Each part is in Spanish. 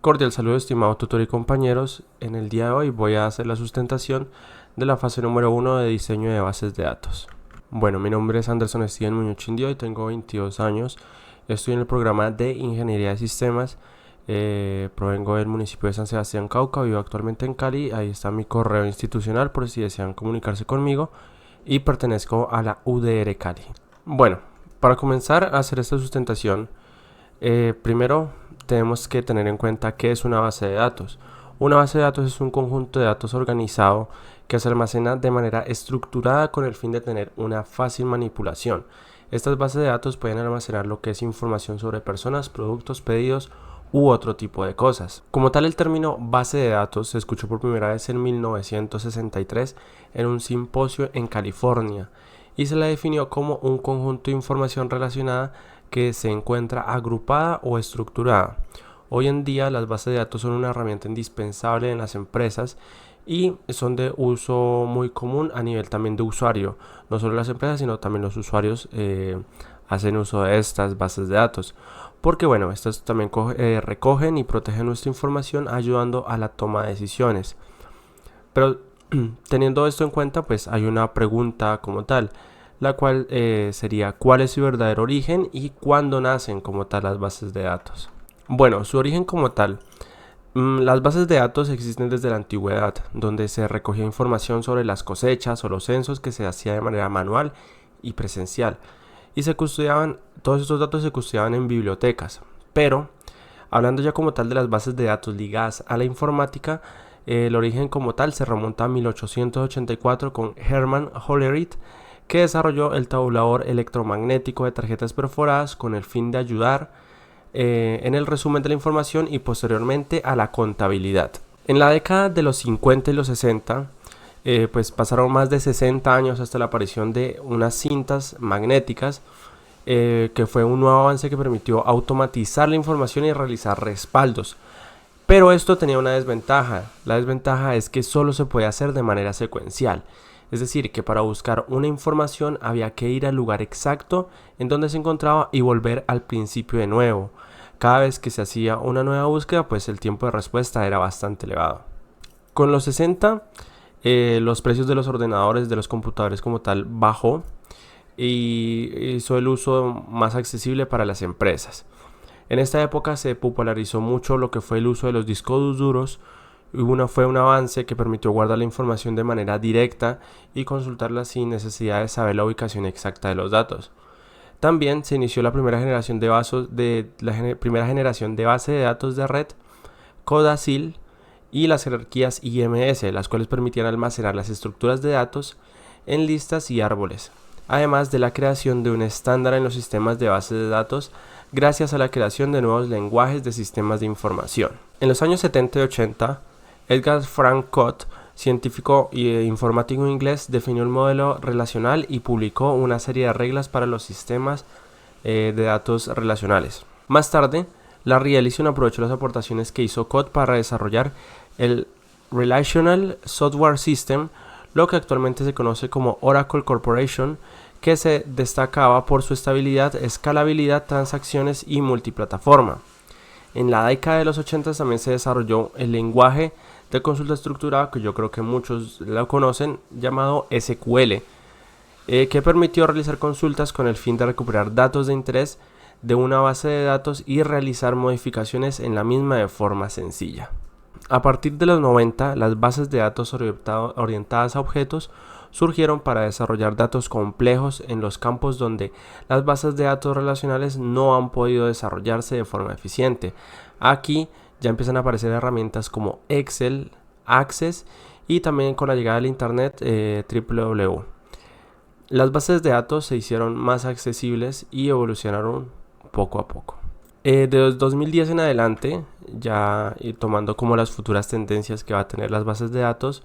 Cordial saludo, estimado tutor y compañeros. En el día de hoy voy a hacer la sustentación de la fase número 1 de diseño de bases de datos. Bueno, mi nombre es Anderson Steven Muñoz Chindio y tengo 22 años. Estoy en el programa de Ingeniería de Sistemas. Provengo del municipio de San Sebastián, Cauca. Vivo actualmente en Cali. Ahí está mi correo institucional por si desean comunicarse conmigo. Y pertenezco a la UDR Cali. Bueno, para comenzar a hacer esta sustentación, primero tenemos que tener en cuenta qué es una base de datos. Una base de datos es un conjunto de datos organizado que se almacena de manera estructurada con el fin de tener una fácil manipulación. Estas bases de datos pueden almacenar lo que es información sobre personas, productos, pedidos u otro tipo de cosas. Como tal, el término base de datos se escuchó por primera vez en 1963 en un simposio en California y se la definió como un conjunto de información relacionada que se encuentra agrupada o estructurada. Hoy en día las bases de datos son una herramienta indispensable en las empresas y son de uso muy común a nivel también de usuario. No solo las empresas, sino también los usuarios hacen uso de estas bases de datos. Porque bueno, estas también recogen y protegen nuestra información ayudando a la toma de decisiones. Pero teniendo esto en cuenta, pues hay una pregunta como tal, la cual sería ¿cuál es su verdadero origen y cuándo nacen como tal las bases de datos? Bueno, su origen como tal. Las bases de datos existen desde la antigüedad, donde se recogía información sobre las cosechas o los censos que se hacía de manera manual y presencial. Y todos estos datos se custodiaban en bibliotecas. Pero, hablando ya como tal de las bases de datos ligadas a la informática, el origen como tal se remonta a 1884 con Hermann Hollerith, que desarrolló el tabulador electromagnético de tarjetas perforadas con el fin de ayudar en el resumen de la información y posteriormente a la contabilidad. En la década de los 50 y los 60, pues pasaron más de 60 años hasta la aparición de unas cintas magnéticas, que fue un nuevo avance que permitió automatizar la información y realizar respaldos. Pero esto tenía una desventaja. La desventaja es que solo se puede hacer de manera secuencial. Es decir, que para buscar una información había que ir al lugar exacto en donde se encontraba y volver al principio de nuevo. Cada vez que se hacía una nueva búsqueda, pues el tiempo de respuesta era bastante elevado. Con los 60, los precios de los ordenadores, de los computadores como tal, bajó y hizo el uso más accesible para las empresas. En esta época se popularizó mucho lo que fue el uso de los discos duros. Fue un avance que permitió guardar la información de manera directa y consultarla sin necesidad de saber la ubicación exacta de los datos. También se inició la primera generación de base de datos de red, Codacil, y las jerarquías IMS, las cuales permitían almacenar las estructuras de datos en listas y árboles, además de la creación de un estándar en los sistemas de bases de datos gracias a la creación de nuevos lenguajes de sistemas de información. En los años 70 y 80, Edgar Frank Codd, científico e informático inglés, definió el modelo relacional y publicó una serie de reglas para los sistemas de datos relacionales. Más tarde, Larry Ellison aprovechó las aportaciones que hizo Codd para desarrollar el Relational Software System, lo que actualmente se conoce como Oracle Corporation, que se destacaba por su estabilidad, escalabilidad, transacciones y multiplataforma. En la década de los 80 también se desarrolló el lenguaje de consulta estructurada, que yo creo que muchos lo conocen, llamado SQL, que permitió realizar consultas con el fin de recuperar datos de interés de una base de datos y realizar modificaciones en la misma de forma sencilla. A partir de los 90, las bases de datos orientadas a objetos surgieron para desarrollar datos complejos en los campos donde las bases de datos relacionales no han podido desarrollarse de forma eficiente. Aquí ya empiezan a aparecer herramientas como Excel, Access y también con la llegada del Internet, www. Las bases de datos se hicieron más accesibles y evolucionaron poco a poco. De 2010 en adelante, ya tomando como las futuras tendencias que va a tener las bases de datos,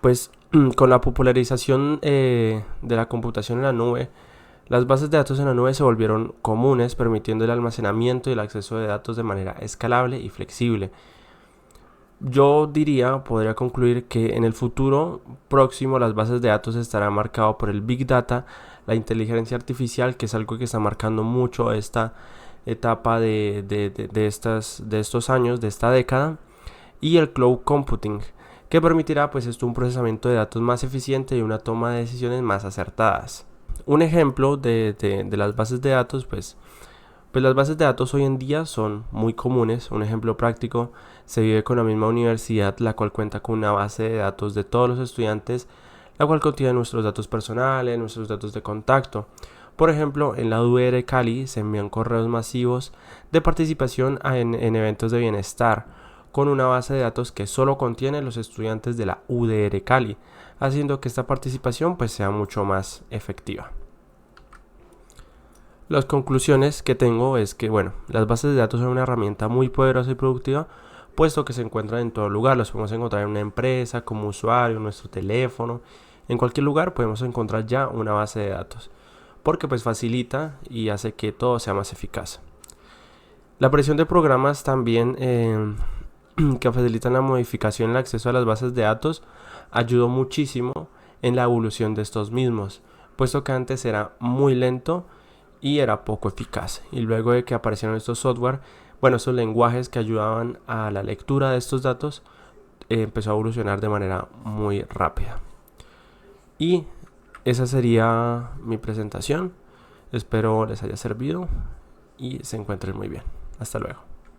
pues con la popularización de la computación en la nube, las bases de datos en la nube se volvieron comunes, permitiendo el almacenamiento y el acceso de datos de manera escalable y flexible. Yo podría concluir que en el futuro próximo las bases de datos estarán marcadas por el Big Data, la inteligencia artificial, que es algo que está marcando mucho esta etapa de estos años, de esta década, y el cloud computing, que permitirá pues esto un procesamiento de datos más eficiente y una toma de decisiones más acertadas. Un ejemplo de las bases de datos, pues las bases de datos hoy en día son muy comunes. Un ejemplo práctico, se vive con la misma universidad, la cual cuenta con una base de datos de todos los estudiantes, la cual contiene nuestros datos personales, nuestros datos de contacto. Por ejemplo, en la UR Cali se envían correos masivos de participación en eventos de bienestar, con una base de datos que solo contiene los estudiantes de la UDR Cali, haciendo que esta participación pues sea mucho más efectiva. Las conclusiones que tengo es que, bueno, las bases de datos son una herramienta muy poderosa y productiva, puesto que se encuentran en todo lugar. Los podemos encontrar en una empresa, como usuario, en nuestro teléfono. En cualquier lugar podemos encontrar ya una base de datos, porque pues facilita y hace que todo sea más eficaz. La aparición de programas también que facilitan la modificación y el acceso a las bases de datos ayudó muchísimo en la evolución de estos mismos, puesto que antes era muy lento y era poco eficaz. Y luego de que aparecieron estos software, bueno, estos lenguajes que ayudaban a la lectura de estos datos, empezó a evolucionar de manera muy rápida. Y esa sería mi presentación. Espero les haya servido y se encuentren muy bien. Hasta luego.